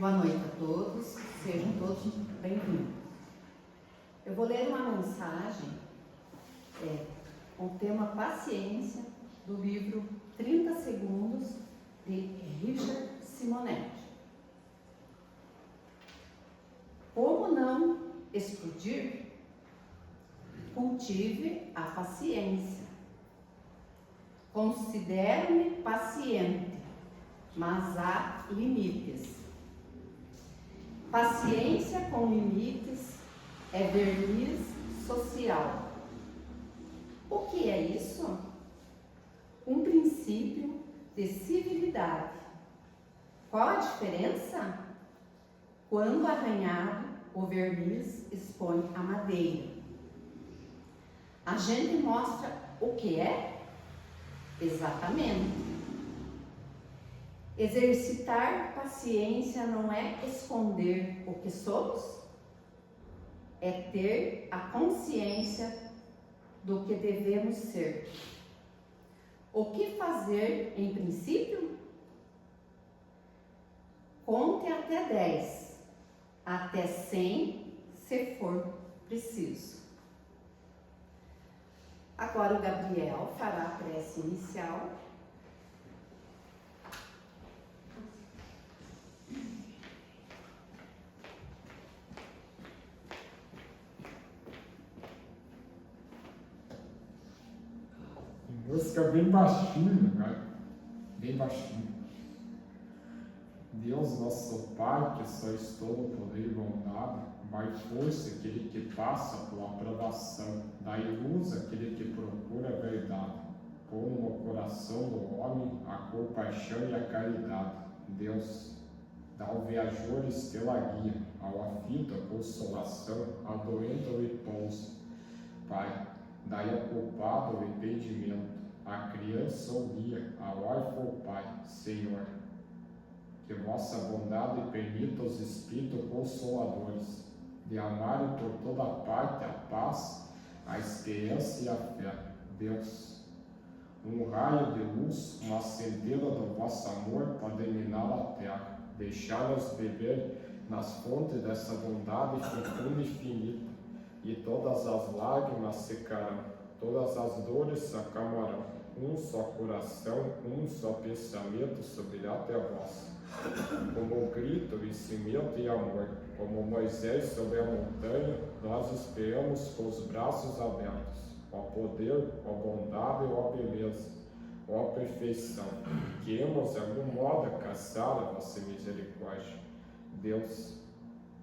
Boa noite a todos, sejam todos bem-vindos. Eu vou ler uma mensagem com o tema Paciência, do livro 30 Segundos, de Richard Simonetti. Como não explodir? Cultive a paciência. Considero-me paciente, mas há limites. Paciência com limites é verniz social. O que é isso? Um princípio de civilidade. Qual a diferença? Quando arranhado, o verniz expõe a madeira. A gente mostra o que é? Exatamente. Exercitar paciência não é esconder o que somos, é ter a consciência do que devemos ser. O que fazer em princípio? Conte até 10, até 100 se for preciso. Agora o Gabriel fará a prece inicial. Música bem baixinho, né? Bem baixinho. Deus, nosso Pai, que sois todo poder e bondade, mais força aquele que passa por aprovação, dai luz àquele que procura a verdade, põe no coração do homem a compaixão e a caridade. Deus, dá ao viajor estrela guia, ao aflito a consolação, ao doente o repouso. Pai, dai ao culpado o arrependimento, a criança ou guia, a órfão ou pai, Senhor. Que vossa bondade permita aos Espíritos Consoladores de amarem por toda parte a paz, a esperança e a fé. Deus, um raio de luz, uma centelha do vosso amor para iluminar a terra, deixá-los beber nas fontes dessa bondade fecunda e infinita, e todas as lágrimas secarão, todas as dores se acalmarão, um só coração, um só pensamento subirá até vós. Como grito e cimento e amor, como Moisés sobre a montanha, nós esperamos com os braços abertos. Ó poder, ó bondade, ó beleza, ó perfeição, que hemos de algum modo alcançar a vossa misericórdia. Deus,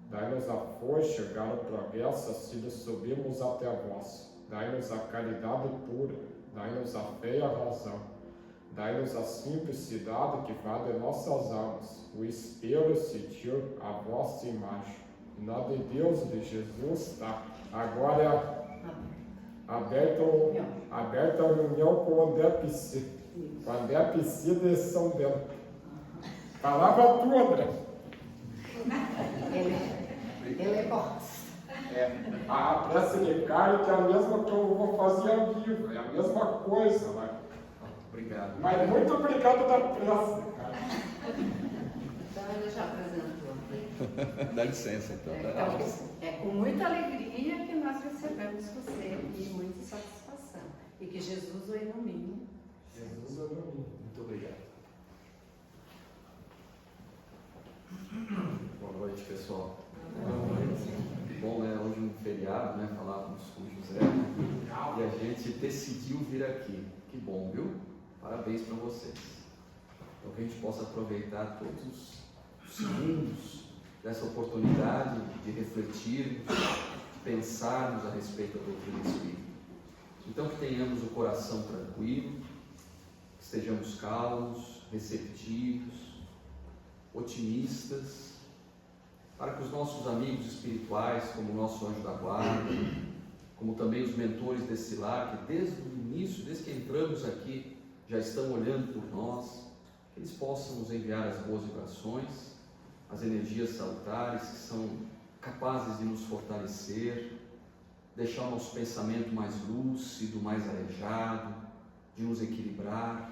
dai-nos a força, chegar ao progresso, assim subimos até vós. Dai-nos a caridade pura, dai-nos a fé e a razão. Dai-nos a simplicidade que vai de nossas almas, o espelho sentir a vossa imagem. Em nome de Deus, de Jesus, tá? Agora é aberta a reunião com o André Piscina. O André Piscina e São Bento. Palavra tua, André. Ele é bom. A prece de carne que é a mesma que eu vou fazer ao vivo, é a mesma coisa, né? Obrigado. Mas muito obrigado da prece, cara. Então ele já apresentou. Dá licença, então. É com muita alegria que nós recebemos você e muita satisfação. E que Jesus o ilumine. Jesus o ilumine. Muito obrigado. Boa noite, pessoal. Boa noite. Bom, né? Hoje um feriado, né? Falávamos com o José. E a gente decidiu vir aqui. Que bom, viu? Parabéns para vocês. Então que a gente possa aproveitar todos os segundos dessa oportunidade de refletirmos, de pensarmos a respeito da doutrina espírita. Então que tenhamos o coração tranquilo, que estejamos calmos, receptivos, otimistas, para que os nossos amigos espirituais, como o nosso anjo da guarda, como também os mentores desse lar, que desde o início, desde que entramos aqui, já estão olhando por nós, que eles possam nos enviar as boas vibrações, as energias salutares que são capazes de nos fortalecer, deixar o nosso pensamento mais lúcido, mais arejado, de nos equilibrar,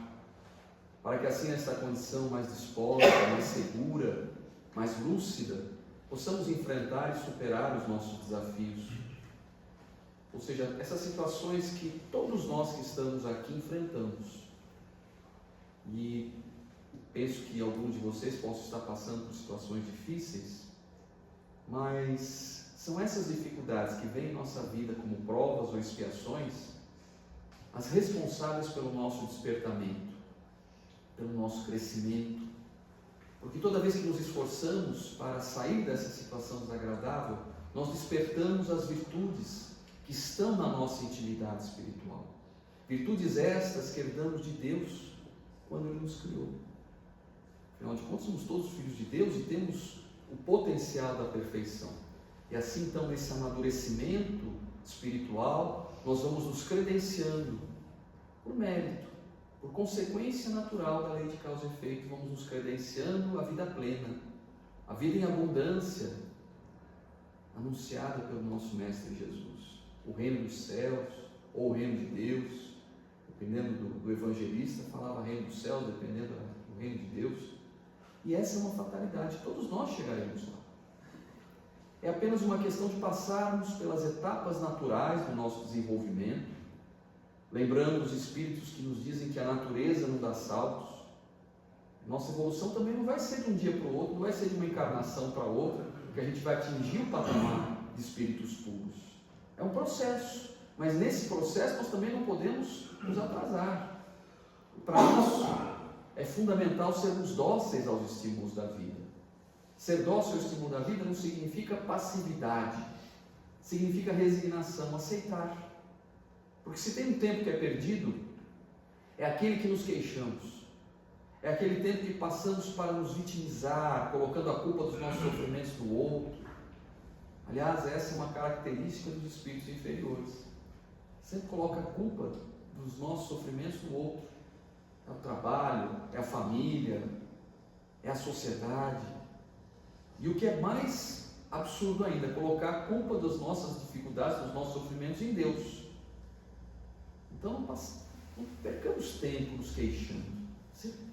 para que assim nessa condição mais disposta, mais segura, mais lúcida, possamos enfrentar e superar os nossos desafios. Ou seja, essas situações que todos nós que estamos aqui enfrentamos. E penso que alguns de vocês possam estar passando por situações difíceis, mas são essas dificuldades que vêm em nossa vida como provas ou expiações, as responsáveis pelo nosso despertamento, pelo nosso crescimento. Porque toda vez que nos esforçamos para sair dessa situação desagradável, nós despertamos as virtudes que estão na nossa intimidade espiritual. Virtudes estas que herdamos de Deus quando Ele nos criou. Afinal de contas, somos todos filhos de Deus e temos o potencial da perfeição. E assim, então, nesse amadurecimento espiritual, nós vamos nos credenciando por mérito, por consequência natural da lei de causa e efeito, vamos nos credenciando a vida plena, a vida em abundância, anunciada pelo nosso Mestre Jesus. O reino dos céus, ou o reino de Deus, dependendo do evangelista, falava reino dos céus, dependendo do reino de Deus. E essa é uma fatalidade, todos nós chegaremos lá. É apenas uma questão de passarmos pelas etapas naturais do nosso desenvolvimento, lembrando os espíritos que nos dizem que a natureza não dá saltos. Nossa evolução também não vai ser de um dia para o outro, não vai ser de uma encarnação para outra, que a gente vai atingir o patamar de espíritos puros. É um processo, mas nesse processo nós também não podemos nos atrasar. Para isso é fundamental sermos dóceis aos estímulos da vida. Ser dócil ao estímulo da vida não significa passividade, significa resignação, aceitar. Porque se tem um tempo que é perdido, é aquele que nos queixamos, é aquele tempo que passamos para nos vitimizar, colocando a culpa dos nossos sofrimentos no outro. Aliás, essa é uma característica dos espíritos inferiores. Sempre coloca a culpa dos nossos sofrimentos no outro. É o trabalho, é a família, é a sociedade. E o que é mais absurdo ainda, é colocar a culpa das nossas dificuldades, dos nossos sofrimentos em Deus. Então não percamos tempo nos queixando.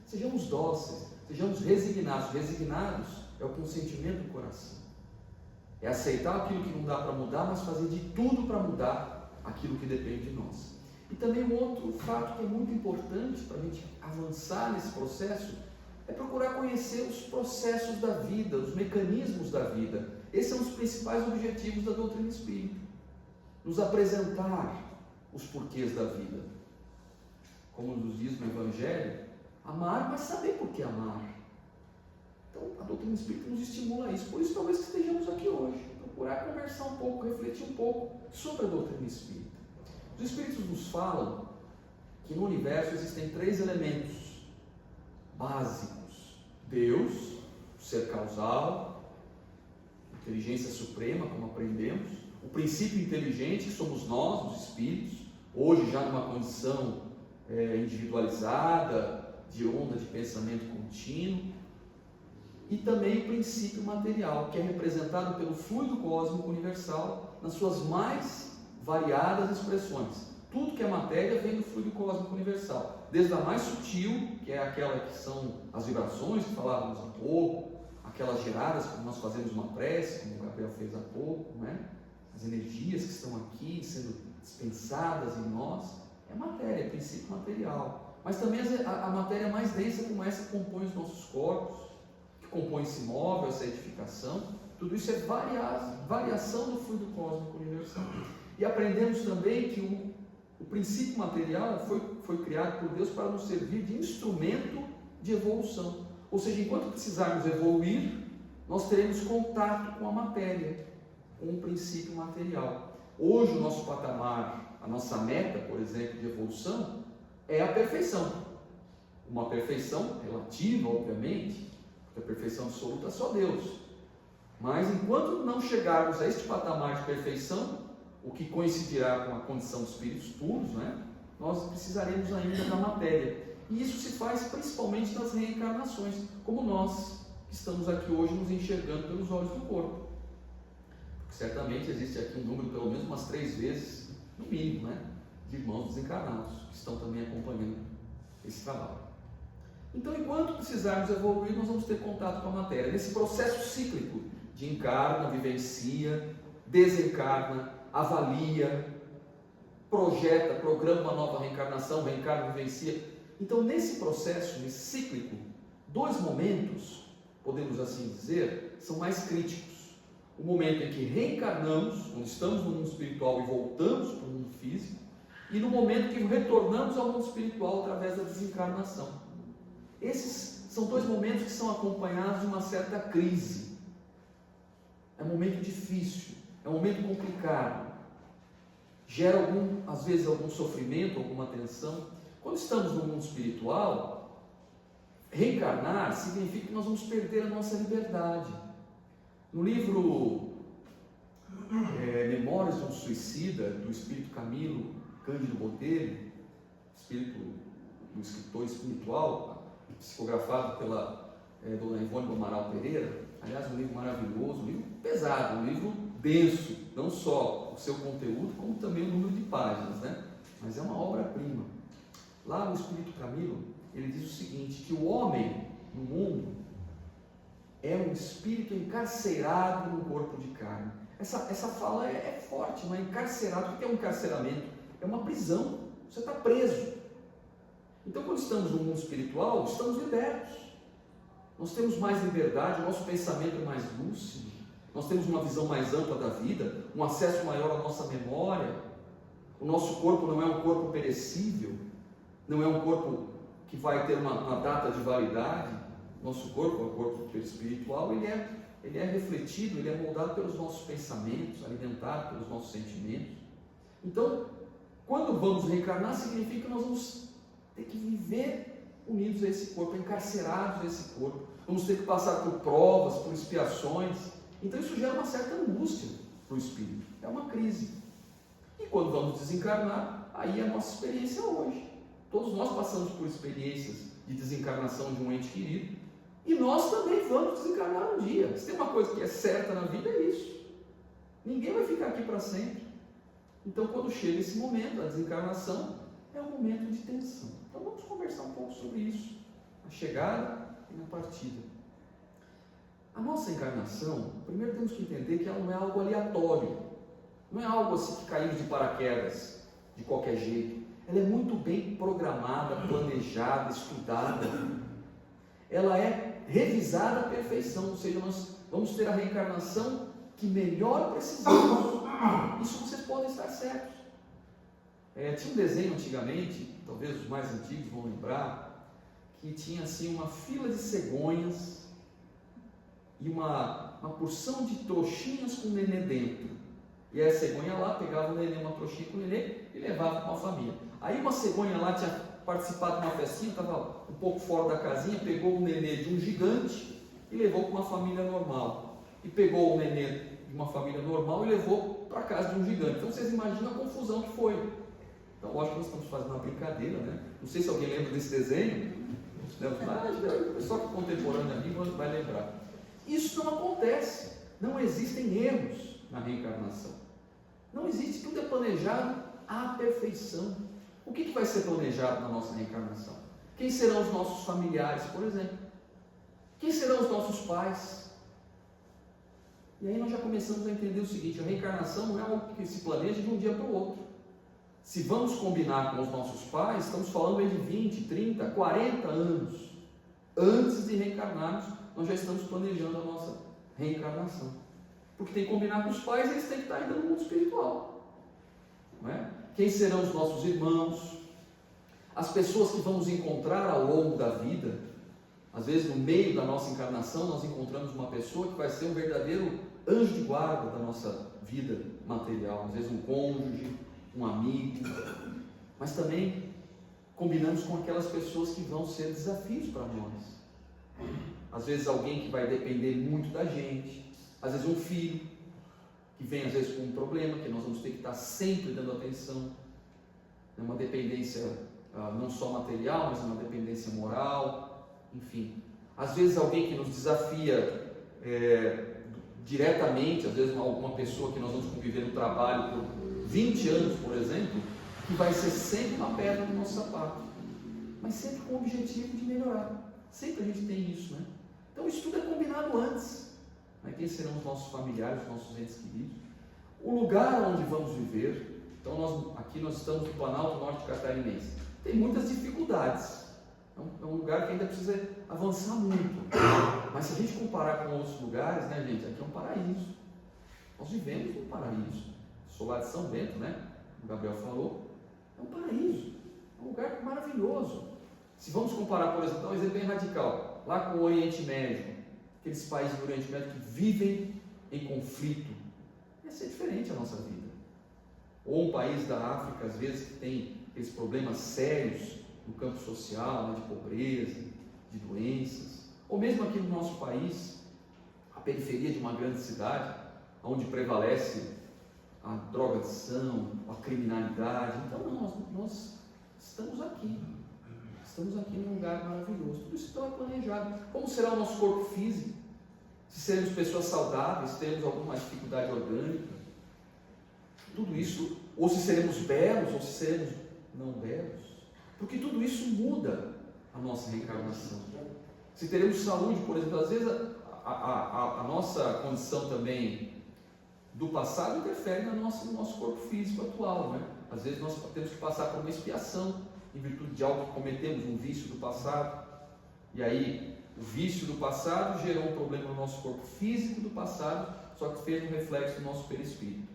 Sejamos dóceis, sejamos resignados. Resignados é o consentimento do coração. É aceitar aquilo que não dá para mudar, mas fazer de tudo para mudar aquilo que depende de nós. E também um outro fato que é muito importante para a gente avançar nesse processo é procurar conhecer os processos da vida, os mecanismos da vida. Esses são os principais objetivos da doutrina espírita. Nos apresentar os porquês da vida. Como nos diz no Evangelho, amar, mas saber por que amar. Então, a doutrina espírita nos estimula a isso. Por isso, talvez que estejamos aqui hoje. Procurar conversar um pouco, refletir um pouco sobre a doutrina espírita. Os espíritos nos falam que no universo existem 3 elementos básicos: Deus, o ser causal, inteligência suprema, como aprendemos, o princípio inteligente, que somos nós, os espíritos, hoje já numa condição individualizada, de onda de pensamento contínuo, e também o princípio material, que é representado pelo fluido cósmico universal nas suas mais variadas expressões. Tudo que é matéria vem do fluido cósmico universal, desde a mais sutil, que é aquela que são as vibrações que falávamos há pouco, aquelas geradas quando nós fazemos uma prece, como o Gabriel fez há pouco, né? As energias que estão aqui sendo dispensadas em nós, é matéria, é princípio material. Mas também a matéria mais densa, como essa que compõe os nossos corpos, que compõe esse móvel, essa edificação, tudo isso é variação do fluido cósmico universal. E aprendemos também que o princípio material foi criado por Deus para nos servir de instrumento de evolução. Ou seja, enquanto precisarmos evoluir, nós teremos contato com a matéria, com o princípio material. Hoje o nosso patamar, a nossa meta, por exemplo, de evolução, é a perfeição. Uma perfeição relativa, obviamente, porque a perfeição absoluta é só Deus. Mas enquanto não chegarmos a este patamar de perfeição, o que coincidirá com a condição dos espíritos puros, né, nós precisaremos ainda da matéria. E isso se faz principalmente nas reencarnações, como nós que estamos aqui hoje nos enxergando pelos olhos do corpo. Porque certamente existe aqui um número, pelo menos umas 3 vezes, no mínimo, né, de irmãos desencarnados, que estão também acompanhando esse trabalho. Então, enquanto precisarmos evoluir, nós vamos ter contato com a matéria. Nesse processo cíclico de encarna, vivencia, desencarna, avalia, projeta, programa uma nova reencarnação, reencarna, vivencia. Então, nesse processo, nesse cíclico, 2 momentos, podemos assim dizer, são mais críticos. O momento em que reencarnamos, quando estamos no mundo espiritual e voltamos para o mundo físico, e no momento que retornamos ao mundo espiritual através da desencarnação. Esses são 2 momentos que são acompanhados de uma certa crise. É um momento difícil, é um momento complicado. Gera às vezes algum sofrimento, alguma tensão. Quando estamos no mundo espiritual, reencarnar significa que nós vamos perder a nossa liberdade. No livro Memórias de um Suicida, do espírito Camilo Cândido Botelho, espírito do escritor espiritual, psicografado pela dona Ivone do Amaral Pereira, aliás, um livro maravilhoso, um livro pesado, um livro denso, não só o seu conteúdo, como também o número de páginas, né? Mas é uma obra-prima. Lá no Espírito Camilo, ele diz o seguinte, que o homem no mundo é um espírito encarcerado no corpo de carne. Essa fala é forte, não é? Encarcerado. O que é um encarceramento? É uma prisão, você está preso. Então, quando estamos no mundo espiritual, estamos libertos. Nós temos mais liberdade, o nosso pensamento é mais lúcido, nós temos uma visão mais ampla da vida, um acesso maior à nossa memória. O nosso corpo não é um corpo perecível, não é um corpo que vai ter uma data de validade. Nosso corpo, o corpo espiritual, ele é refletido, ele é moldado pelos nossos pensamentos, alimentado pelos nossos sentimentos. Então, quando vamos reencarnar, significa que nós vamos ter que viver unidos a esse corpo, encarcerados a esse corpo. Vamos ter que passar por provas, por expiações. Então isso gera uma certa angústia para o espírito. É uma crise. E quando vamos desencarnar, aí é a nossa experiência hoje. Todos nós passamos por experiências de desencarnação de um ente querido, e nós também vamos desencarnar um dia. Se tem uma coisa que é certa na vida, é isso. Ninguém vai ficar aqui para sempre. Então, quando chega esse momento, a desencarnação é um momento de tensão. Então, vamos conversar um pouco sobre isso, a chegada e a partida. A nossa encarnação, primeiro temos que entender que ela não é algo aleatório, não é algo assim que caímos de paraquedas, de qualquer jeito. Ela é muito bem programada, planejada, estudada. Ela é revisada à perfeição, ou seja, nós vamos ter a reencarnação que melhor precisamos. Isso vocês podem estar certos. Tinha um desenho antigamente, talvez os mais antigos vão lembrar, que tinha assim uma fila de cegonhas e uma porção de trouxinhas com nenê dentro. E a cegonha lá pegava o nenê, uma trouxinha com o nenê, e levava para uma família. Aí uma cegonha lá tinha participado de uma festinha, estava um pouco fora da casinha, pegou o nenê de um gigante e levou para uma família normal. E pegou o nenê de uma família normal e levou para a casa de um gigante. Então vocês imaginam a confusão que foi. Então eu acho que nós estamos fazendo uma brincadeira, né? Não sei se alguém lembra desse desenho. O pessoal que é contemporâneo ali vai lembrar. Isso não acontece. Não existem erros na reencarnação. Não existe, tudo é planejado à perfeição. O que vai ser planejado na nossa reencarnação? Quem serão os nossos familiares, por exemplo? Quem serão os nossos pais? E aí nós já começamos a entender o seguinte: a reencarnação não é algo que se planeja de um dia para o outro. Se vamos combinar com os nossos pais, estamos falando aí de 20, 30, 40 anos. Antes de reencarnarmos, nós já estamos planejando a nossa reencarnação. Porque tem que combinar com os pais, eles têm que estar ainda no mundo espiritual. Não é? Quem serão os nossos irmãos? As pessoas que vamos encontrar ao longo da vida. Às vezes, no meio da nossa encarnação, nós encontramos uma pessoa que vai ser um verdadeiro anjo de guarda da nossa vida material. Às vezes, um cônjuge, um amigo. Mas também combinamos com aquelas pessoas que vão ser desafios para nós. Às vezes, alguém que vai depender muito da gente. Às vezes, um filho que vem, às vezes, com um problema, que nós vamos ter que estar sempre dando atenção. É uma dependência não só material, mas uma dependência moral. Enfim, às vezes alguém que nos desafia diretamente, às vezes alguma pessoa que nós vamos conviver no trabalho por 20 anos, por exemplo, que vai ser sempre uma pedra no nosso sapato, mas sempre com o objetivo de melhorar. Sempre a gente tem isso, né? Então isso tudo é combinado antes, né? Quem serão os nossos familiares, os nossos entes queridos, o lugar onde vamos viver. Então aqui nós estamos no Planalto Norte Catarinense, tem muitas dificuldades. É um lugar que ainda precisa avançar muito. Mas se a gente comparar com outros lugares, né, gente, aqui é um paraíso. Nós vivemos num paraíso. Sou lá de São Bento, né? O Gabriel falou. É um paraíso. É um lugar maravilhoso. Se vamos comparar, por exemplo, um exemplo bem radical, lá com o Oriente Médio, aqueles países do Oriente Médio que vivem em conflito, ia ser diferente a nossa vida. Ou um país da África, às vezes, que tem aqueles problemas sérios no campo social, né, de pobreza, de doenças, ou mesmo aqui no nosso país, a periferia de uma grande cidade, onde prevalece a drogadição, a criminalidade. Então nós estamos aqui num lugar maravilhoso. Tudo isso então é planejado. Como será o nosso corpo físico? Se seremos pessoas saudáveis, se teremos alguma dificuldade orgânica, tudo isso, ou se seremos belos, ou se seremos não belos. Porque tudo isso muda a nossa reencarnação. Se teremos saúde, por exemplo, às vezes a nossa condição também do passado interfere no nosso corpo físico atual, né? Às vezes nós temos que passar por uma expiação em virtude de algo que cometemos, um vício do passado. E aí, o vício do passado gerou um problema no nosso corpo físico do passado, só que fez um reflexo no nosso perispírito.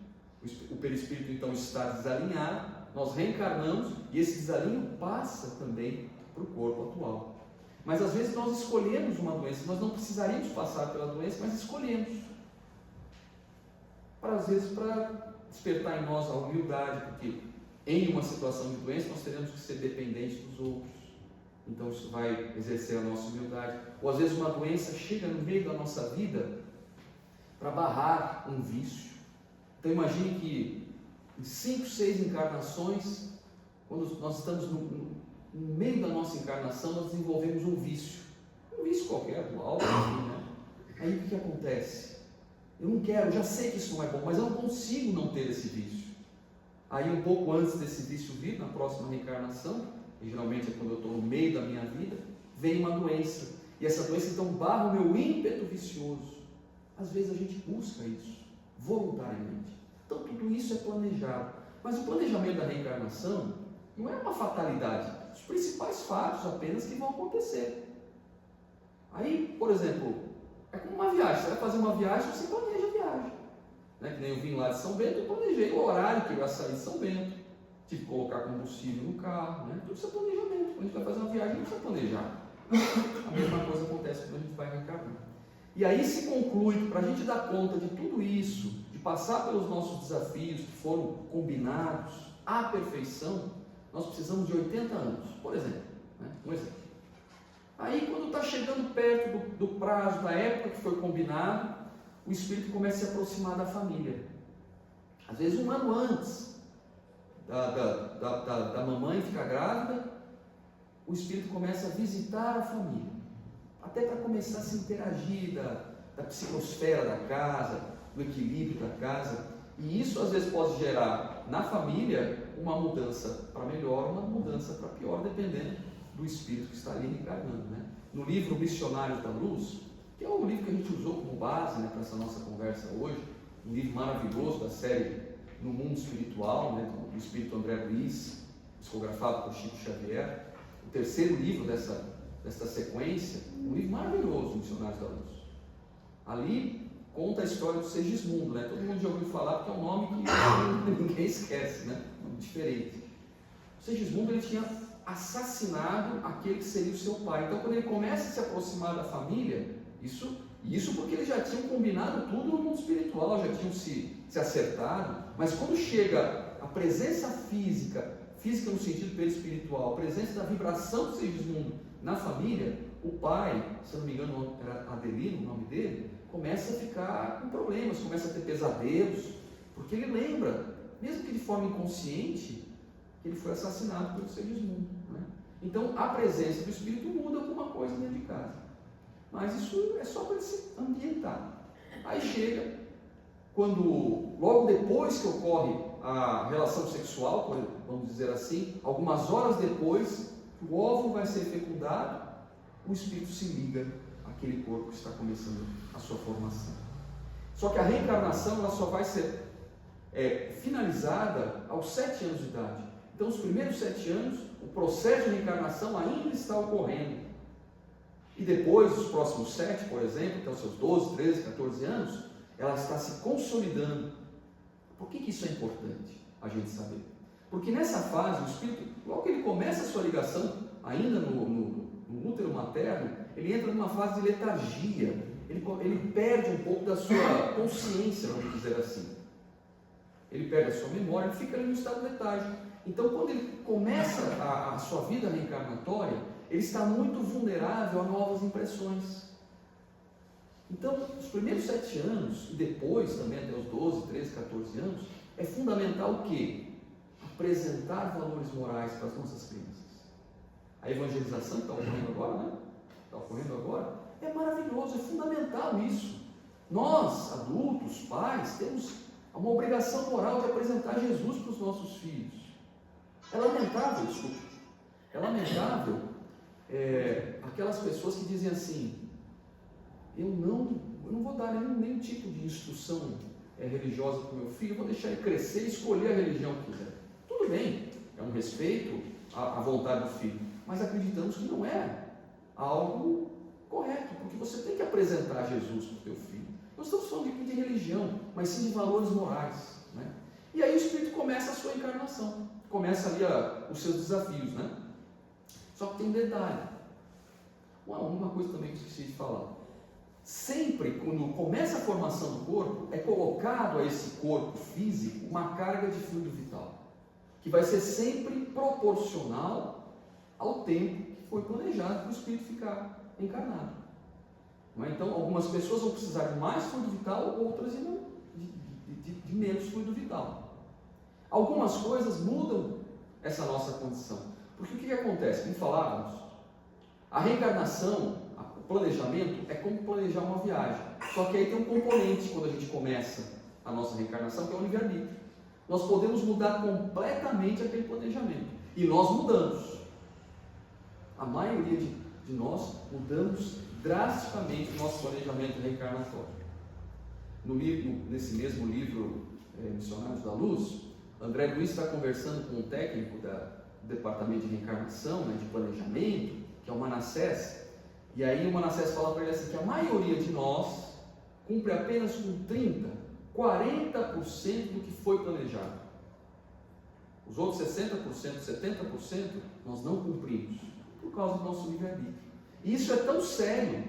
O perispírito então está desalinhado. Nós reencarnamos e esse desalinho passa também para o corpo atual. Mas às vezes nós escolhemos uma doença, nós não precisaríamos passar pela doença, mas escolhemos. Às vezes para despertar em nós a humildade, porque em uma situação de doença nós teremos que ser dependentes dos outros. Então isso vai exercer a nossa humildade. Ou às vezes uma doença chega no meio da nossa vida para barrar um vício. Então imagine que em 5, 6 encarnações, quando nós estamos no meio da nossa encarnação, nós desenvolvemos um vício qualquer, do álcool, assim, né? Aí o que acontece? Eu não quero, já sei que isso não é bom, mas eu não consigo não ter esse vício. Aí um pouco antes desse vício vir, na próxima reencarnação, e geralmente é quando eu estou no meio da minha vida, vem uma doença. E essa doença então barra o meu ímpeto vicioso. Às vezes a gente busca isso, voluntariamente. Então tudo isso é planejado. Mas o planejamento da reencarnação não é uma fatalidade. Os principais fatos apenas que vão acontecer. Aí, por exemplo, é como uma viagem. Você vai fazer uma viagem, você planeja a viagem. Né? Que nem eu vim lá de São Bento, eu planejei o horário que eu ia sair de São Bento. Tive que colocar combustível no carro. Né? Tudo isso é planejamento. Quando a gente vai fazer uma viagem, a gente precisa planejar. A mesma coisa acontece quando a gente vai reencarnar. E aí se conclui que para a gente dar conta de tudo isso, de passar pelos nossos desafios que foram combinados à perfeição, nós precisamos de 80 anos, por exemplo. Né? Um exemplo. Aí quando está chegando perto do prazo, da época que foi combinado, o espírito começa a se aproximar da família. Às vezes um ano antes da mamãe ficar grávida, o espírito começa a visitar a família. Até para começar a se interagir da psicosfera da casa, do equilíbrio da casa. E isso às vezes pode gerar na família uma mudança para melhor, uma mudança para pior, dependendo do espírito que está ali encarnando. Né? No livro Missionários da Luz, que é o livro que a gente usou como base, né, para essa nossa conversa hoje, um livro maravilhoso da série No Mundo Espiritual, né, do espírito André Luiz, psicografado por Chico Xavier, o terceiro livro desta sequência, um livro maravilhoso, Missionários da Luz. Ali conta a história do Segismundo, né? Todo mundo já ouviu falar porque é um nome que ninguém esquece, né? Um nome diferente. O Segismundo, ele tinha assassinado aquele que seria o seu pai. Então, quando ele começa a se aproximar da família, isso porque eles já tinham combinado tudo no mundo espiritual, já tinham se acertado, mas quando chega a presença física no sentido perispiritual, a presença da vibração do Segismundo na família, o pai, se eu não me engano era Adelino o nome dele, começa a ficar com problemas, começa a ter pesadelos, porque ele lembra, mesmo que de forma inconsciente, que ele foi assassinado pelo Segismundo. Né? Então a presença do espírito muda alguma coisa dentro de casa. Mas isso é só para ele se ambientar. Aí chega, logo depois que ocorre a relação sexual, vamos dizer assim, algumas horas depois, o óvulo vai ser fecundado, o espírito se liga àquele corpo que está começando a sua formação. Só que a reencarnação ela só vai ser finalizada aos 7 anos de idade. Então, os primeiros 7 anos, o processo de reencarnação ainda está ocorrendo. E depois, os próximos 7, por exemplo, até os seus 12, 13, 14 anos, ela está se consolidando. Por que isso é importante a gente saber? Porque nessa fase, o espírito, logo que ele começa a sua ligação, ainda no útero materno, ele entra numa fase de letargia, ele perde um pouco da sua consciência, vamos dizer assim. Ele perde a sua memória, ele fica ali no estado letárgico. Então, quando ele começa a sua vida reencarnatória, ele está muito vulnerável a novas impressões. Então, os primeiros 7 anos, e depois também até os 12, 13, 14 anos, é fundamental o quê? Apresentar valores morais para as nossas crianças. A evangelização que está ocorrendo agora, né? Está ocorrendo agora, é maravilhoso, é fundamental isso. Nós, adultos, pais, temos uma obrigação moral de apresentar Jesus para os nossos filhos. É lamentável, aquelas pessoas que dizem assim, eu não vou dar nenhum tipo de instrução religiosa para o meu filho, eu vou deixar ele crescer e escolher a religião que quiser. Tudo bem, é um respeito à vontade do filho, mas acreditamos que não é algo correto, porque você tem que apresentar Jesus para o teu filho. Nós estamos falando aqui de religião, mas sim de valores morais. Né? E aí o espírito começa a sua encarnação, começa ali os seus desafios. Né? Só que tem um detalhe, uma coisa também que eu esqueci de falar. Sempre quando começa a formação do corpo, é colocado a esse corpo físico uma carga de fluido vital, que vai ser sempre proporcional ao tempo que foi planejado para o espírito ficar encarnado. Não é? Então, algumas pessoas vão precisar de mais fluido vital, outras de menos fluido vital. Algumas coisas mudam essa nossa condição. Porque o que que acontece? Como falávamos, a reencarnação, o planejamento é como planejar uma viagem. Só que aí tem um componente quando a gente começa a nossa reencarnação, que é o livre-arbítrio. Nós podemos mudar completamente aquele planejamento. E nós mudamos. A maioria de nós mudamos drasticamente o nosso planejamento reencarnatório. Nesse mesmo livro, Missionários da Luz, André Luiz está conversando com um técnico do departamento de reencarnação, né, de planejamento, que é o Manassés, e aí o Manassés fala para ele assim, que a maioria de nós cumpre apenas com 30%, 40% do que foi planejado. Os outros 60%, 70% nós não cumprimos, por causa do nosso livre-arbítrio. E isso é tão sério,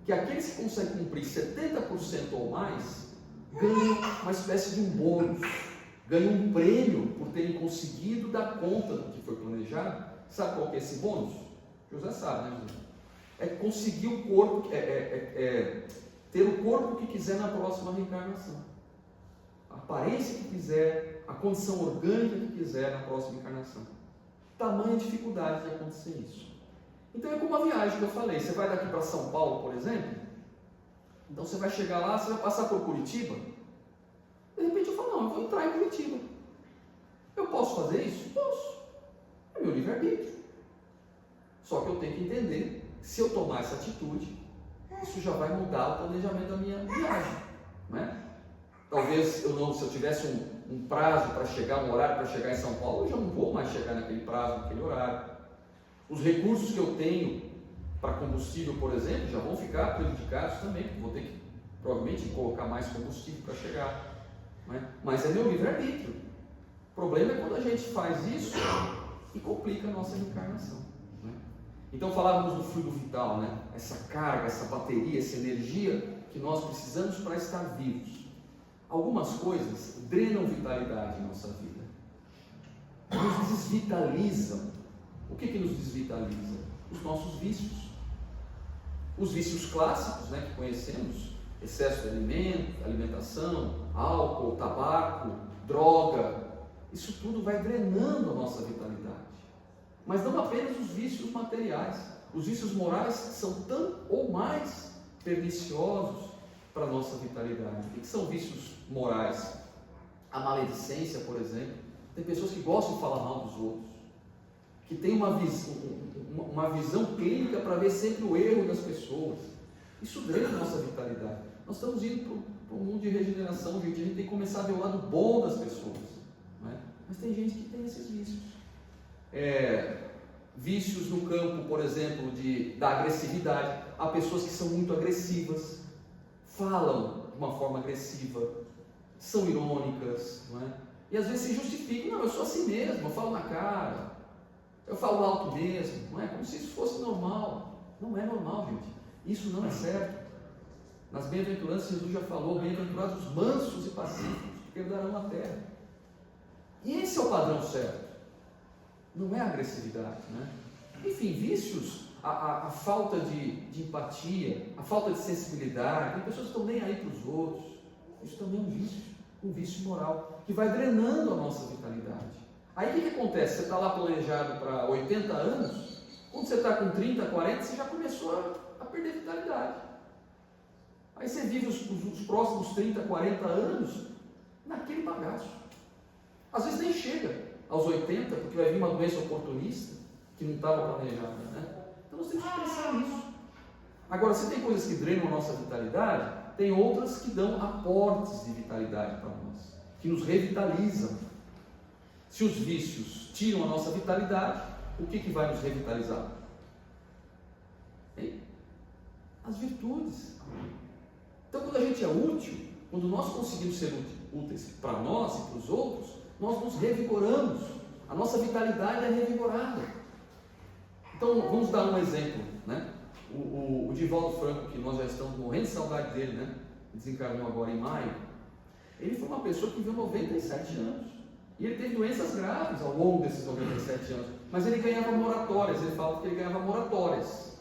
que aqueles que conseguem cumprir 70% ou mais, ganham uma espécie de um bônus, ganham um prêmio por terem conseguido dar conta do que foi planejado. Sabe qual que é esse bônus? José sabe, né, José? É conseguir o corpo, ter o corpo que quiser na próxima reencarnação, a aparência que quiser, a condição orgânica que quiser na próxima encarnação. Tamanha dificuldade de acontecer isso. Então é como a viagem que eu falei, você vai daqui para São Paulo, por exemplo, então você vai chegar lá, você vai passar por Curitiba, de repente eu falo, não, eu vou entrar em Curitiba. Eu posso fazer isso? Posso. É meu livre-arbítrio. Só que eu tenho que entender, se eu tomar essa atitude, isso já vai mudar o planejamento da minha viagem, né? Talvez se eu tivesse um prazo para chegar, um horário para chegar em São Paulo, eu já não vou mais chegar naquele prazo, naquele horário. Os recursos que eu tenho para combustível, por exemplo, já vão ficar prejudicados também, porque vou ter que, provavelmente, colocar mais combustível para chegar, né? Mas é meu livre-arbítrio. O problema é quando a gente faz isso e complica a nossa reencarnação, né? Então falávamos do fluido vital, né? Essa carga, essa bateria, essa energia que nós precisamos para estar vivos. Algumas coisas drenam vitalidade em nossa vida, nos desvitalizam. O que nos desvitaliza? Os nossos vícios. Os vícios clássicos, né, que conhecemos, excesso de alimentação, álcool, tabaco, droga, isso tudo vai drenando a nossa vitalidade. Mas não apenas os vícios materiais, os vícios morais são tão ou mais perniciosos para a nossa vitalidade. O que são vícios morais? A maledicência, por exemplo. Tem pessoas que gostam de falar mal dos outros, que tem uma visão clínica para ver sempre o erro das pessoas. Isso drena a nossa vitalidade. Nós estamos indo para um mundo de regeneração, gente. A gente tem que começar a ver o lado bom das pessoas, né? Mas tem gente que tem esses vícios. Vícios no campo, por exemplo, da agressividade. Há pessoas que são muito agressivas, falam de uma forma agressiva, são irônicas, não é? E às vezes se justificam, não, eu sou assim mesmo, eu falo na cara, eu falo alto mesmo, não é? Como se isso fosse normal. Não é normal, gente. Isso não é certo. Nas bem-aventuranças, Jesus já falou, bem-aventurados os mansos e pacíficos, que herdarão a terra. E esse é o padrão certo. Não é a agressividade, né? Enfim, vícios, a falta de empatia, a falta de sensibilidade, tem pessoas que estão nem aí para os outros. Isso também é um vício moral, que vai drenando a nossa vitalidade. Aí o que acontece? Você está lá planejado para 80 anos, quando você está com 30, 40, você já começou a perder vitalidade. Aí você vive os próximos 30, 40 anos naquele bagaço. Às vezes nem chega aos 80, porque vai vir uma doença oportunista que não estava planejada, né? Então nós temos que pensar nisso. Agora, se tem coisas que drenam a nossa vitalidade, tem outras que dão aportes de vitalidade para nós, que nos revitalizam. Se os vícios tiram a nossa vitalidade, o que vai nos revitalizar? As virtudes. Então, quando a gente é útil, quando nós conseguimos ser úteis para nós e para os outros, nós nos revigoramos, a nossa vitalidade é revigorada. Então, vamos dar um exemplo, né? O Divaldo Franco, que nós já estamos morrendo de saudade dele, né? Desencarnou agora em maio. Ele foi uma pessoa que viveu 97 anos. E ele teve doenças graves ao longo desses 97 anos. Mas ele ganhava moratórias, ele fala que ele ganhava moratórias.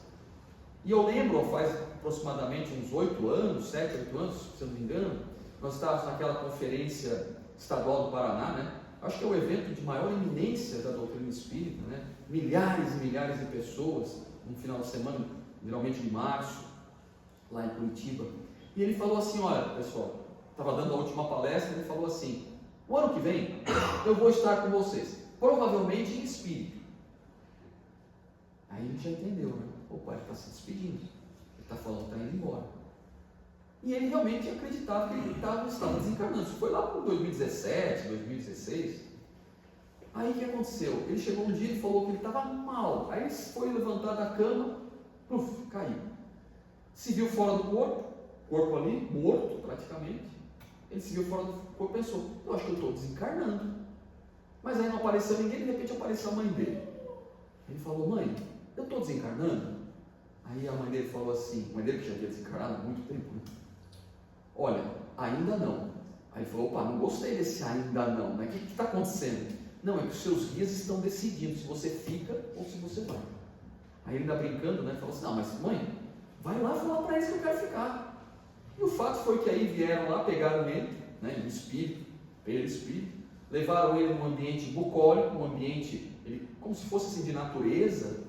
E eu lembro, faz aproximadamente uns 8 anos, 7, 8 anos, se eu não me engano, nós estávamos naquela conferência estadual do Paraná, né? Acho que é o evento de maior eminência da doutrina espírita, né? Milhares e milhares de pessoas, no final de semana, geralmente de março, lá em Curitiba. E ele falou assim, olha pessoal, estava dando a última palestra, ele falou assim, o ano que vem eu vou estar com vocês, provavelmente em espírito. Aí ele já entendeu, né? Opa, ele está se despedindo, ele está falando que está indo embora. E ele realmente acreditava que ele estava desencarnando. Isso foi lá para 2017, 2016. Aí o que aconteceu? Ele chegou um dia e falou que ele estava mal. Aí ele foi levantar da cama, caiu. Se viu fora do corpo ali, morto praticamente. Ele se viu fora do corpo e pensou, eu acho que eu estou desencarnando. Mas aí não apareceu ninguém, de repente apareceu a mãe dele. Ele falou, mãe, eu estou desencarnando? Aí a mãe dele falou assim, a mãe dele que já havia desencarnado há muito tempo, né? Olha, ainda não. Aí ele falou, opa, não gostei desse ainda não, né? O que está acontecendo? Não, é que os seus guias estão decidindo se você fica ou se você vai. Aí ele ainda brincando, né? Falou assim, não, mas mãe, vai lá falar para eles que eu quero ficar. E o fato foi que aí vieram lá, pegaram ele, né? Em espírito, perispírito, levaram ele num ambiente bucólico, um ambiente como se fosse assim de natureza,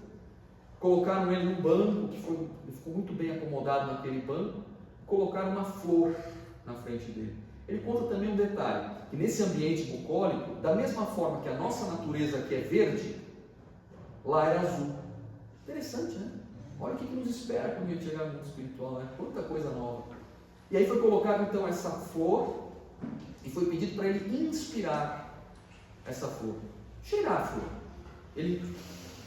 colocaram ele num banco, ele ficou muito bem acomodado naquele banco, colocaram uma flor na frente dele. Ele conta também um detalhe, que nesse ambiente bucólico, da mesma forma que a nossa natureza aqui é verde, lá era azul. Interessante, né? Olha o que nos espera quando a gente chegar no mundo espiritual, né? Quanta coisa nova. E aí foi colocado então essa flor, e foi pedido para ele inspirar essa flor, cheirar a flor. Ele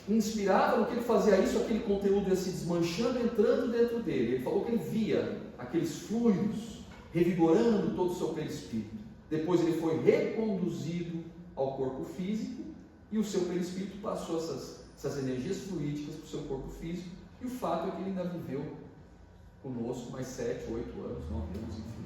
inspirava, no que ele fazia isso, aquele conteúdo ia se desmanchando, entrando dentro dele. Ele falou que ele via aqueles fluidos revigorando todo o seu perispírito. Depois ele foi reconduzido ao corpo físico e o seu perispírito passou essas energias fluídicas para o seu corpo físico, e o fato é que ele ainda viveu conosco mais 7, 8 anos, 9 anos, enfim.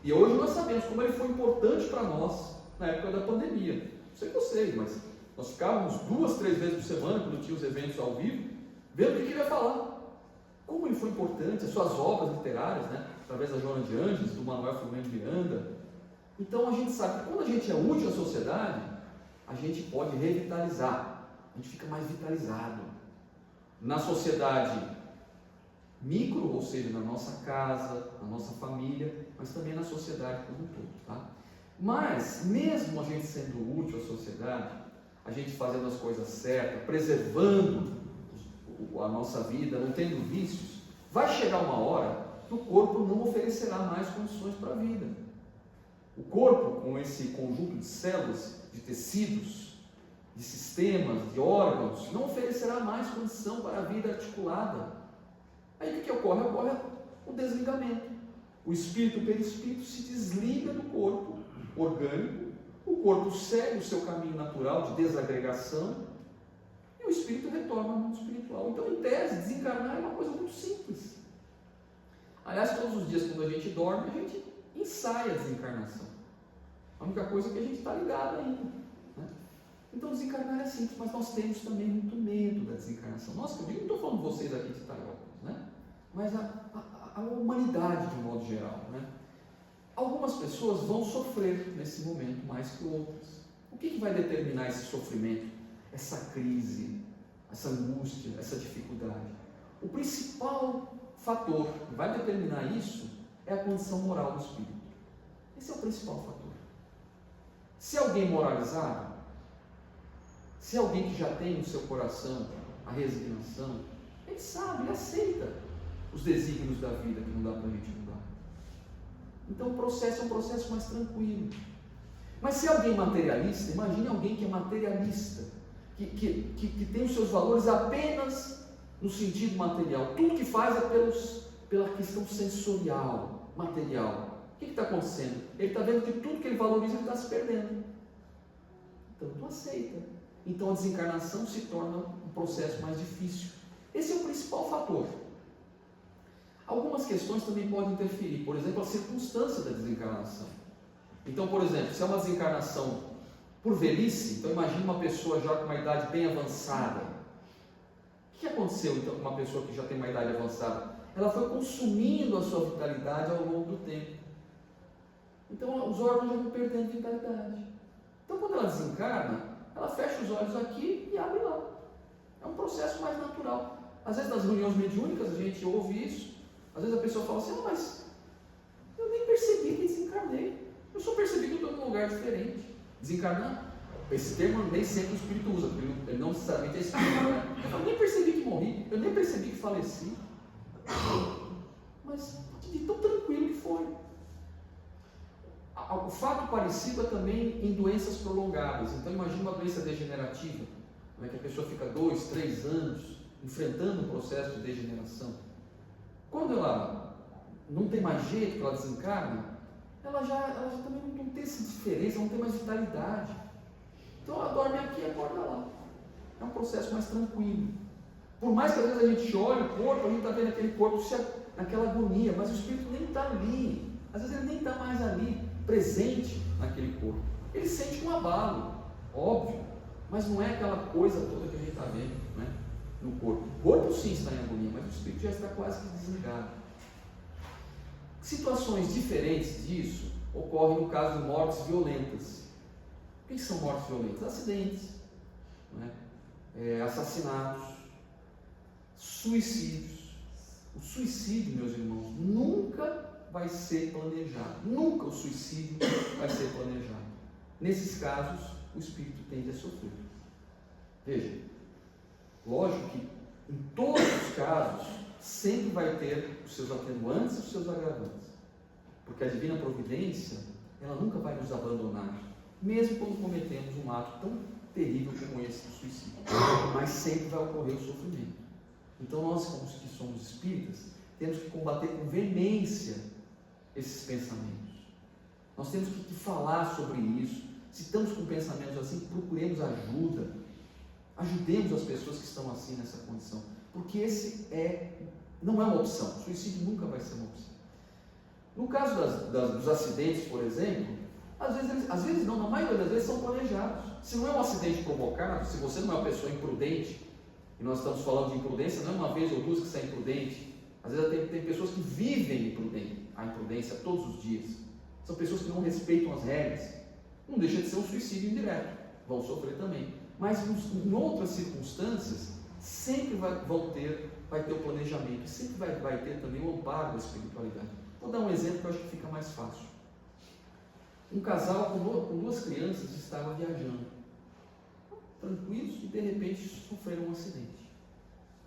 E hoje nós sabemos como ele foi importante para nós na época da pandemia. Não sei vocês, mas nós ficávamos 2, 3 vezes por semana, quando tinha os eventos ao vivo, vendo o que ele ia falar. Como ele foi importante, as suas obras literárias, né? Através da Joana de Ângeles, do Manuel Filomeno Miranda. Então a gente sabe que quando a gente é útil à sociedade, a gente pode revitalizar, a gente fica mais vitalizado. Na sociedade micro, ou seja, na nossa casa, na nossa família, mas também na sociedade como um todo. Tá? Mas, mesmo a gente sendo útil à sociedade, a gente fazendo as coisas certas, preservando a nossa vida, não tendo vícios, vai chegar uma hora que o corpo não oferecerá mais condições para a vida. O corpo, com esse conjunto de células, de tecidos, de sistemas, de órgãos, não oferecerá mais condição para a vida articulada. Aí o que ocorre? Ocorre o desligamento. O espírito, o perispírito, se desliga do corpo orgânico, o corpo segue o seu caminho natural de desagregação e o espírito retorna ao mundo espiritual. Então, em tese, desencarnar é uma coisa muito simples. Aliás, todos os dias quando a gente dorme, a gente ensaia a desencarnação. A única coisa é que a gente está ligado ainda. Né? Então, desencarnar é simples, mas nós temos também muito medo da desencarnação. Nossa, eu não estou falando de vocês aqui de Itaiópolis, né? Mas a humanidade de um modo geral. Né? Algumas pessoas vão sofrer nesse momento mais que outras. O que vai determinar esse sofrimento, essa crise, essa angústia, essa dificuldade? O principal fator que vai determinar isso é a condição moral do espírito. Esse é o principal fator. Se alguém moralizado, se alguém que já tem no seu coração a resignação, ele sabe, ele aceita os desígnios da vida que não dá para a gente mudar. Então o processo é um processo mais tranquilo. Mas se alguém materialista, imagine alguém que é materialista, que tem os seus valores apenas no sentido material. Tudo que faz é pela questão sensorial, material. O que está acontecendo? Ele está vendo que tudo que ele valoriza ele está se perdendo. Então não aceita. Então a desencarnação se torna um processo mais difícil. Esse é o principal fator. Algumas questões também podem interferir, por exemplo, a circunstância da desencarnação. Então, por exemplo, se é uma desencarnação por velhice, então imagine uma pessoa já com uma idade bem avançada. O que aconteceu então com uma pessoa que já tem uma idade avançada? Ela foi consumindo a sua vitalidade ao longo do tempo. Então os órgãos já vão perdendo vitalidade. Então, quando ela desencarna, ela fecha os olhos aqui e abre lá. É um processo mais natural. Às vezes, nas reuniões mediúnicas, a gente ouve isso. Às vezes a pessoa fala assim, mas eu nem percebi que desencarnei. Eu só percebi que eu estou num lugar diferente. Desencarnar, esse termo nem sempre o espírito usa, porque ele não necessariamente é espírito, né? Eu nem percebi que morri, eu nem percebi que faleci. Mas de tão tranquilo que foi. O fato parecido é também em doenças prolongadas. Então imagine uma doença degenerativa, que a pessoa fica 2, 3 anos enfrentando um processo de degeneração. Quando ela não tem mais jeito, que ela desencarna, ela já também não tem essa diferença, não tem mais vitalidade. Então ela dorme aqui e acorda lá. É um processo mais tranquilo. Por mais que às vezes a gente olhe o corpo, a gente está vendo aquele corpo naquela agonia, mas o espírito nem está ali. Às vezes ele nem está mais ali, presente naquele corpo. Ele sente um abalo, óbvio, mas não é aquela coisa toda que a gente está vendo, né, no corpo. O corpo sim está em agonia, mas o espírito já está quase que desligado. Situações diferentes disso ocorrem no caso de mortes violentas. O que são mortes violentas? Acidentes, né, assassinatos, suicídios. O suicídio, meus irmãos, nunca vai ser planejado. Nunca o suicídio vai ser planejado. Nesses casos, o espírito tende a sofrer. Veja, lógico que em todos os casos sempre vai ter os seus atenuantes e os seus agravantes. Porque a divina providência, ela nunca vai nos abandonar, mesmo quando cometemos um ato tão terrível como esse do suicídio. Mas sempre vai ocorrer o sofrimento. Então nós, como que somos espíritas, temos que combater com veemência esses pensamentos. Nós temos que falar sobre isso. Se estamos com pensamentos assim, procuremos ajuda. Ajudemos as pessoas que estão assim nessa condição. Porque não é uma opção. O suicídio nunca vai ser uma opção. No caso dos acidentes, por exemplo, às vezes não, na maioria das vezes são planejados. Se não é um acidente provocado, se você não é uma pessoa imprudente, e nós estamos falando de imprudência, não é uma vez ou duas que você é imprudente. Às vezes tem pessoas que vivem a imprudência todos os dias. São pessoas que não respeitam as regras. Não deixa de ser um suicídio indireto. Vão sofrer também. Mas em outras circunstâncias, sempre vai ter o planejamento. Sempre vai ter também o amparo da espiritualidade. Vou dar um exemplo que eu acho que fica mais fácil. Um casal com 2 crianças estava viajando, tranquilos, e de repente sofreram um acidente.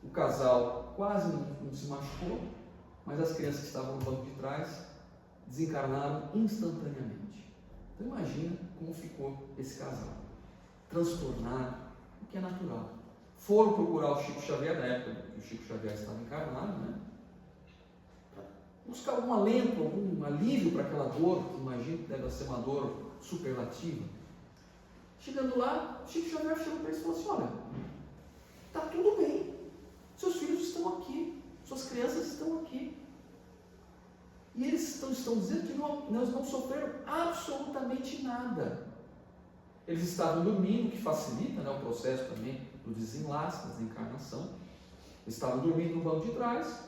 O casal quase não se machucou, mas as crianças que estavam no banco de trás desencarnaram instantaneamente. Então imagina como ficou esse casal, transtornado, o que é natural. Foram procurar o Chico Xavier, na época que o Chico Xavier estava encarnado, para buscar algum alento, algum alívio para aquela dor, que imagino que deve ser uma dor superlativa. Chegando lá, o Chico Xavier chegou para eles e falou assim: olha, está tudo bem, seus filhos estão aqui, suas crianças estão aqui. E eles estão dizendo que nós não sofreram absolutamente nada. Eles estavam dormindo, que facilita, o processo também do desenlace, da desencarnação. Eles estavam dormindo no banco de trás.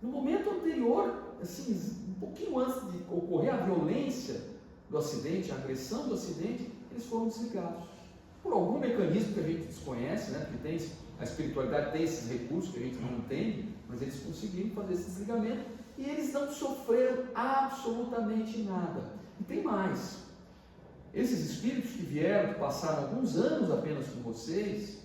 No momento anterior, assim, um pouquinho antes de ocorrer a violência do acidente, a agressão do acidente, eles foram desligados. Por algum mecanismo que a gente desconhece, porque a espiritualidade tem esses recursos que a gente não entende, mas eles conseguiram fazer esse desligamento e eles não sofreram absolutamente nada. E tem mais. Esses espíritos que vieram, que passaram alguns anos apenas com vocês,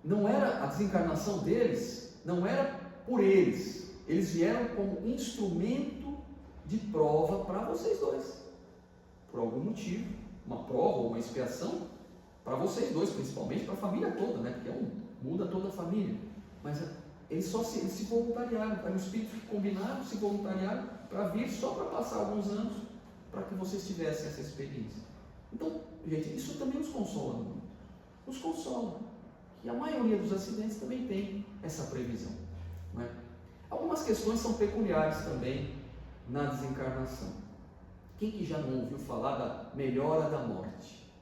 a desencarnação deles não era por eles. Eles vieram como instrumento de prova para vocês dois. Por algum motivo, uma prova ou uma expiação para vocês dois, principalmente para a família toda, porque muda toda a família. Mas eles se voluntariaram, eram espíritos que combinaram, se voluntariaram para vir só para passar alguns anos, para que vocês tivessem essa experiência. Então, gente, isso também nos consola muito. Nos consola. E a maioria dos acidentes também tem essa previsão. Algumas questões são peculiares também na desencarnação. Quem que já não ouviu falar da melhora da morte?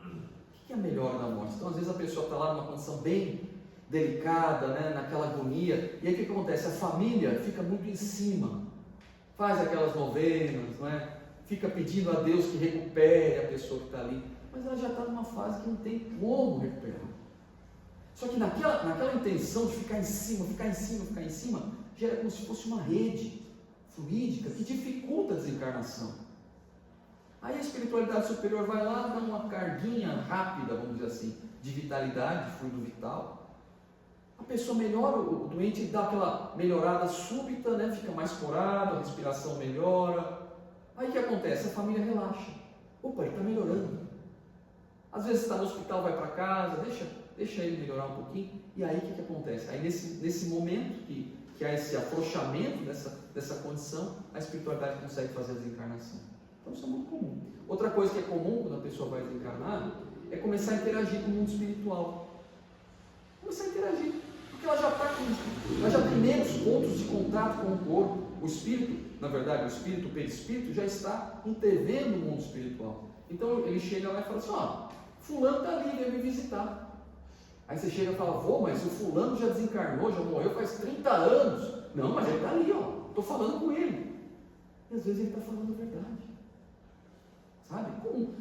O que é a melhora da morte? Então, às vezes a pessoa está lá numa condição bem delicada, naquela agonia, e aí o que acontece? A família fica muito em cima, faz aquelas novenas, fica pedindo a Deus que recupere a pessoa que está ali, mas ela já está numa fase que não tem como recuperar. Só que naquela intenção de ficar em cima, gera como se fosse uma rede fluídica que dificulta a desencarnação. Aí a espiritualidade superior vai lá, dá uma carguinha rápida, vamos dizer assim, de vitalidade, de fluido vital. A pessoa melhora, o doente dá aquela melhorada súbita, né? Fica mais corado, a respiração melhora. Aí o que acontece? A família relaxa. Opa, ele está melhorando. Às vezes está no hospital, vai para casa, deixa ele melhorar um pouquinho. E aí o que acontece? Aí nesse momento que há esse afrouxamento dessa condição, a espiritualidade consegue fazer a desencarnação. Então isso é muito comum. Outra coisa que é comum quando a pessoa vai desencarnar é começar a interagir com o mundo espiritual. Começar a interagir. Porque ela já tem menos pontos de contato com o corpo. O espírito, na verdade, o perispírito já está intervendo no mundo espiritual. Então ele chega lá e fala assim, fulano está ali, veio me visitar. Aí você chega e fala, mas o fulano já desencarnou, já morreu faz 30 anos. Não, mas ele está ali, estou falando com ele. E às vezes ele está falando a verdade. Sabe?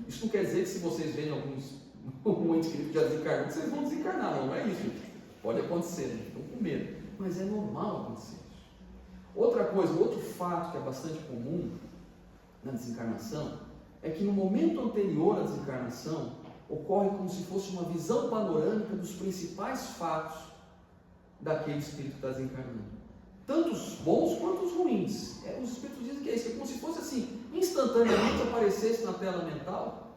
Isso não quer dizer que se vocês veem algum ente querido que já desencarnou, vocês vão desencarnar, não é isso. Pode acontecer, né? Ficam com medo. Mas é normal acontecer isso. Outra coisa, outro fato que é bastante comum na desencarnação, é que no momento anterior à desencarnação, ocorre como se fosse uma visão panorâmica dos principais fatos daquele espírito que está desencarnando. Tanto os bons quanto os ruins. Os espíritos dizem que é isso, é como se fosse assim, instantaneamente aparecesse na tela mental,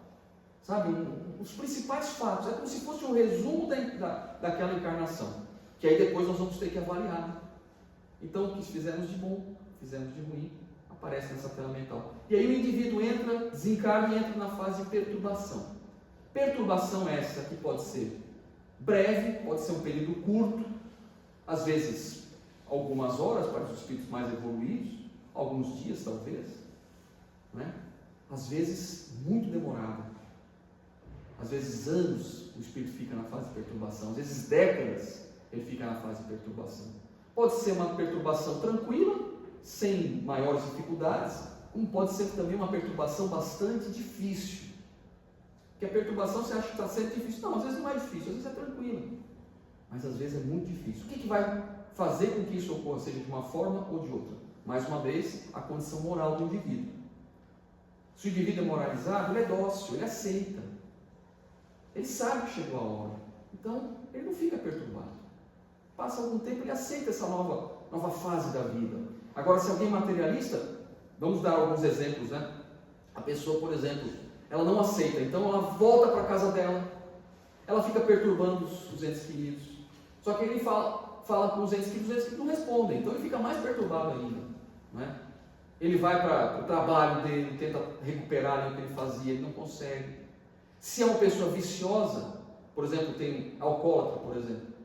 sabe, os principais fatos, é como se fosse um resumo daquela encarnação, que aí depois nós vamos ter que avaliar. Então, o que fizemos de bom, fizemos de ruim, aparece nessa tela mental. E aí o indivíduo entra, desencarna e entra na fase de perturbação. Perturbação essa que pode ser breve, pode ser um período curto, às vezes algumas horas para os espíritos mais evoluídos, alguns dias talvez, né? Às vezes muito demorada, às vezes anos o espírito fica na fase de perturbação, às vezes décadas ele fica na fase de perturbação. Pode ser uma perturbação tranquila, sem maiores dificuldades, como pode ser também uma perturbação bastante difícil. Porque a perturbação você acha que está sendo difícil. Não, às vezes não é difícil, às vezes é tranquilo. Mas às vezes é muito difícil. O que vai fazer com que isso ocorra, seja de uma forma ou de outra? Mais uma vez, a condição moral do indivíduo. Se o indivíduo é moralizado, ele é dócil, ele aceita. Ele sabe que chegou a hora. Então, ele não fica perturbado. Passa algum tempo, ele aceita essa nova fase da vida. Agora, se alguém é materialista, vamos dar alguns exemplos, né? A pessoa, por exemplo, ela não aceita, então ela volta para a casa dela, ela fica perturbando os entes queridos. Só que ele fala com os entes queridos não respondem, então ele fica mais perturbado ainda, né? Ele vai para o trabalho dele, tenta recuperar o que ele fazia, ele não consegue. Se é uma pessoa viciosa, por exemplo, tem alcoólatra, por exemplo,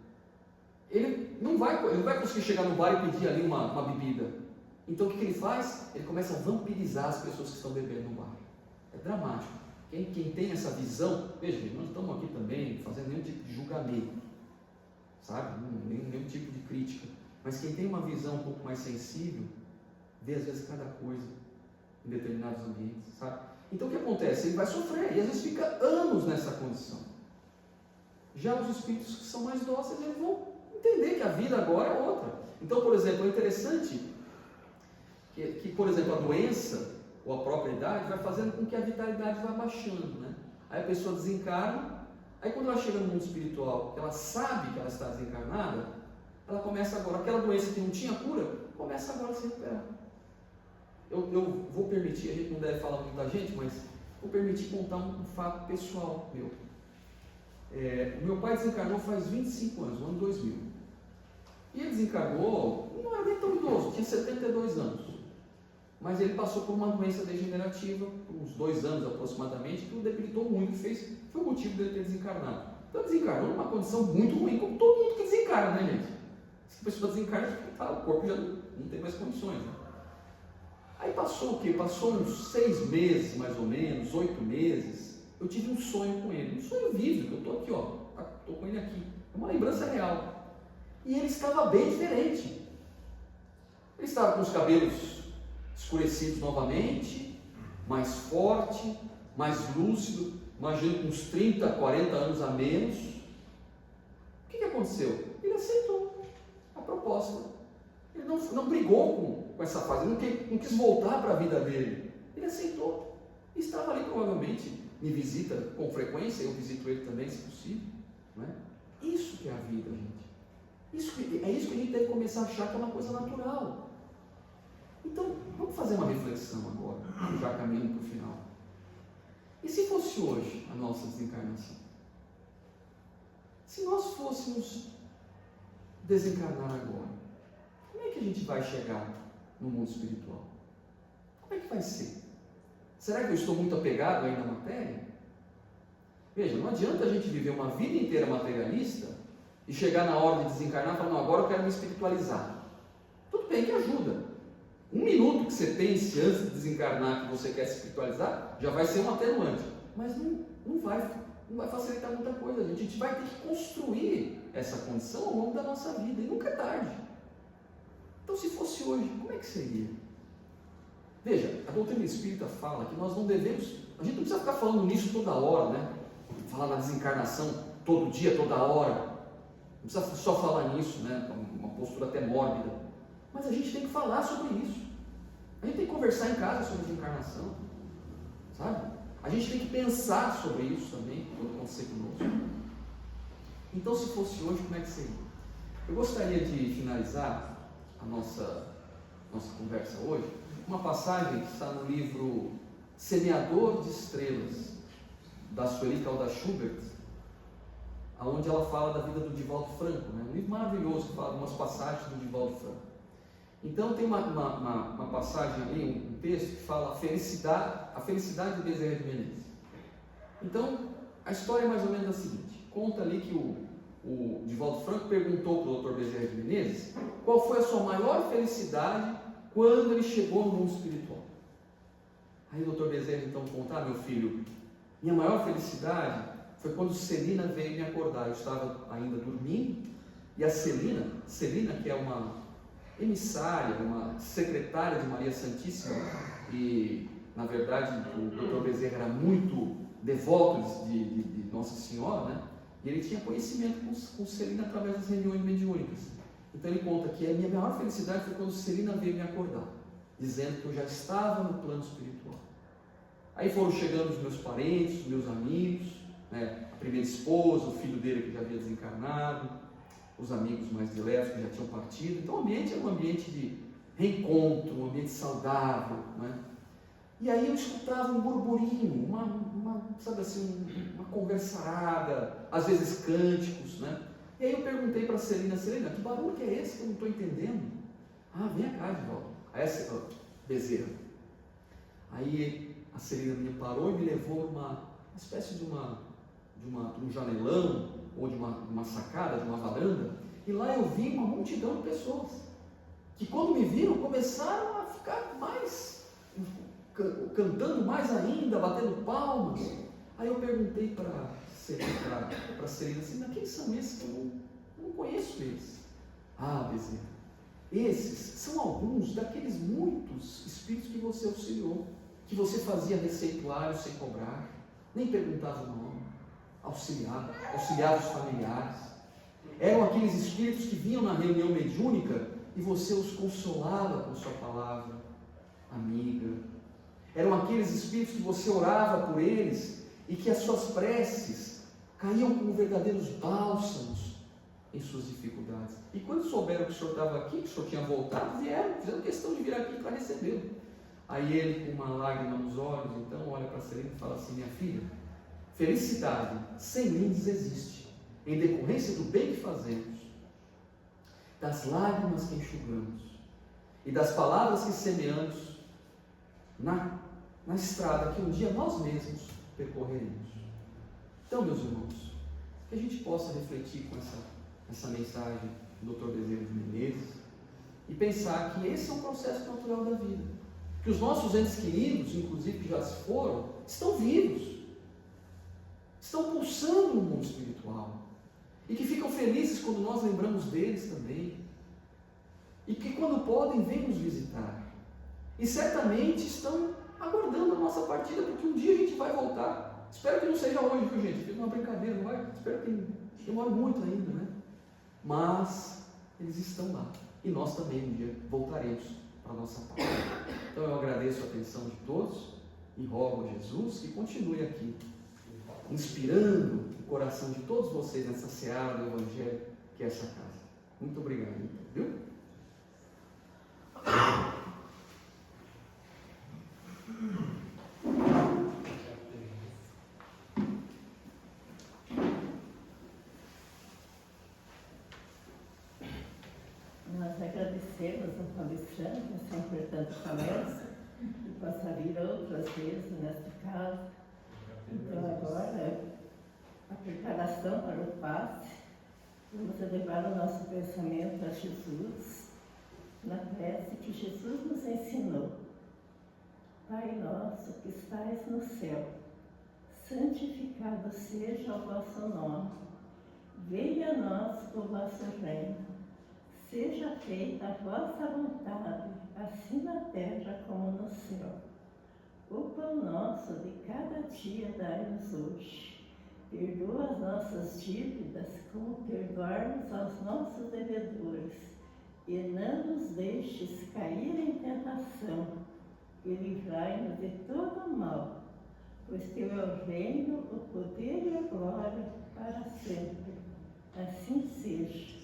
ele não vai conseguir chegar no bar e pedir ali uma bebida. Então o que ele faz? Ele começa a vampirizar as pessoas que estão bebendo no bar. É dramático. Quem tem essa visão, veja, nós não estamos aqui também fazendo nenhum tipo de julgamento, sabe? Nenhum tipo de crítica. Mas quem tem uma visão um pouco mais sensível, vê às vezes cada coisa em determinados ambientes, sabe? Então o que acontece? Ele vai sofrer e às vezes fica anos nessa condição. Já os espíritos que são mais dóceis, eles vão entender que a vida agora é outra. Então, por exemplo, é interessante que por exemplo, a doença ou a própria idade vai fazendo com que a vitalidade vá baixando, né? Aí a pessoa desencarna, aí quando ela chega no mundo espiritual, ela sabe que ela está desencarnada, ela começa agora, aquela doença que não tinha cura, começa agora a se recuperar. Eu vou permitir, a gente não deve falar muito da gente, mas vou permitir contar um fato pessoal meu. Meu pai desencarnou faz 25 anos, no ano 2000. E ele desencarnou, não era nem tão idoso, tinha 72 anos. Mas ele passou por uma doença degenerativa, por uns 2 anos aproximadamente, que o debilitou muito, foi o motivo dele ter desencarnado. Então desencarnou numa condição muito ruim, como todo mundo que desencarna, né, gente? Se a pessoa desencarna, o corpo já não tem mais condições, né? Aí passou o quê? Passou uns 6 meses, mais ou menos, 8 meses, eu tive um sonho com ele, um sonho vívido, que eu estou aqui, estou com ele aqui, é uma lembrança real. E ele estava bem diferente. Ele estava com os cabelos escurecidos novamente, mais forte, mais lúcido, imagino com uns 30, 40 anos a menos. O que aconteceu? Ele aceitou a proposta. Ele não brigou com essa fase, ele não quis voltar para a vida dele. Ele aceitou. E estava ali provavelmente, me visita com frequência, eu visito ele também, se possível. Não é? Isso que é a vida, gente. É isso que a gente deve começar a achar que é uma coisa natural. Então, vamos fazer uma reflexão agora, já caminhando para o final. E se fosse hoje a nossa desencarnação? Se nós fôssemos desencarnar agora, como é que a gente vai chegar no mundo espiritual? Como é que vai ser? Será que eu estou muito apegado ainda à matéria? Veja, não adianta a gente viver uma vida inteira materialista e chegar na hora de desencarnar e falar, não, agora eu quero me espiritualizar. Tudo bem que ajuda. 1 minuto que você pense antes de desencarnar que você quer se espiritualizar, já vai ser um atenuante. Mas não vai facilitar muita coisa, gente. A gente vai ter que construir essa condição ao longo da nossa vida, e nunca é tarde. Então, se fosse hoje, como é que seria? Veja, a doutrina espírita fala que nós não devemos, a gente não precisa ficar falando nisso toda hora, né? Falar na desencarnação todo dia, toda hora. Não precisa só falar nisso, né? Uma postura até mórbida. Mas a gente tem que falar sobre isso. A gente tem que conversar em casa sobre a desencarnação. Sabe? A gente tem que pensar sobre isso também, quando acontecer conosco. Então, se fosse hoje, como é que seria? Eu gostaria de finalizar a nossa conversa hoje, uma passagem que está no livro Semeador de Estrelas, da Sueli Caldas Schubert, onde ela fala da vida do Divaldo Franco, né? Um livro maravilhoso que fala de umas passagens do Divaldo Franco. Então tem uma passagem ali, um texto que fala a felicidade de Bezerra de Menezes. Então a história é mais ou menos a seguinte: conta ali que o Divaldo Franco perguntou para o Dr. Bezerra de Menezes qual foi a sua maior felicidade quando ele chegou no mundo espiritual. Aí o Dr. Bezerra então conta: meu filho, minha maior felicidade foi quando Celina veio me acordar. Eu estava ainda dormindo, e a Celina, que é uma emissária, uma secretária de Maria Santíssima, e na verdade o Dr. Bezerra era muito devoto de Nossa Senhora, né? E ele tinha conhecimento com Celina através das reuniões mediúnicas. Então ele conta que a minha maior felicidade foi quando Celina veio me acordar, dizendo que eu já estava no plano espiritual. Aí foram chegando os meus parentes, os meus amigos, né? A primeira esposa, o filho dele que já havia desencarnado, os amigos mais diletos que já tinham partido. Então o ambiente era um ambiente de reencontro, um ambiente saudável, né? E aí eu escutava um burburinho, sabe assim, uma conversarada, às vezes cânticos, né? E aí eu perguntei para a Celina, que barulho que é esse que eu não estou entendendo? Ah, vem cá, Divaldo. Aí essa Bezerra. Aí a Celina minha parou e me levou uma espécie de um janelão, ou de uma sacada, de uma varanda, e lá eu vi uma multidão de pessoas, que quando me viram, começaram a ficar mais, cantando mais ainda, batendo palmas. Aí eu perguntei para a Celina assim, mas quem são esses que eu não conheço eles? Ah, Bezerra, esses são alguns daqueles muitos espíritos que você auxiliou, que você fazia receituário sem cobrar, nem perguntava o nome, auxiliava os familiares. Eram aqueles espíritos que vinham na reunião mediúnica e você os consolava com sua palavra amiga. Eram aqueles espíritos que você orava por eles e que as suas preces caíam como verdadeiros bálsamos em suas dificuldades. E quando souberam que o senhor estava aqui, que o senhor tinha voltado, fizeram questão de vir aqui para recebê-lo. Aí ele, com uma lágrima nos olhos, então olha para a Celina e fala assim: minha filha, felicidade sem lindes existe, em decorrência do bem que fazemos, das lágrimas que enxugamos e das palavras que semeamos na estrada que um dia nós mesmos percorreremos. Então, meus irmãos, que a gente possa refletir com essa mensagem do Dr. Bezerra de Menezes e pensar que esse é um processo natural da vida, que os nossos entes queridos, inclusive que já se foram, estão vivos, estão pulsando no mundo espiritual, e que ficam felizes quando nós lembramos deles também, e que quando podem vêm nos visitar, e certamente estão aguardando a nossa partida, porque um dia a gente vai voltar. Espero que não seja hoje, viu, gente? Fiz uma brincadeira, não vai? Espero que demore muito ainda, né? Mas eles estão lá. E nós também um dia voltaremos para a nossa pátria. Então eu agradeço a atenção de todos e rogo a Jesus que continue aqui, inspirando o coração de todos vocês nessa seara do Evangelho que é essa casa. Muito obrigado, viu? Nós agradecemos ao palestrante essa importante palestra e possa vir outras vezes nesta casa. Então agora, a preparação para o passe, vamos elevar o nosso pensamento a Jesus, na prece que Jesus nos ensinou. Pai nosso que estais no céu, santificado seja o vosso nome. Venha a nós o vosso reino. Seja feita a vossa vontade, assim na terra como no céu. O pão nosso de cada dia dai-nos hoje. Perdoa as nossas dívidas, como perdoarmos aos nossos devedores. E não nos deixes cair em tentação, e livrai-nos de todo o mal. Pois teu é o reino, o poder e a glória para sempre. Assim seja.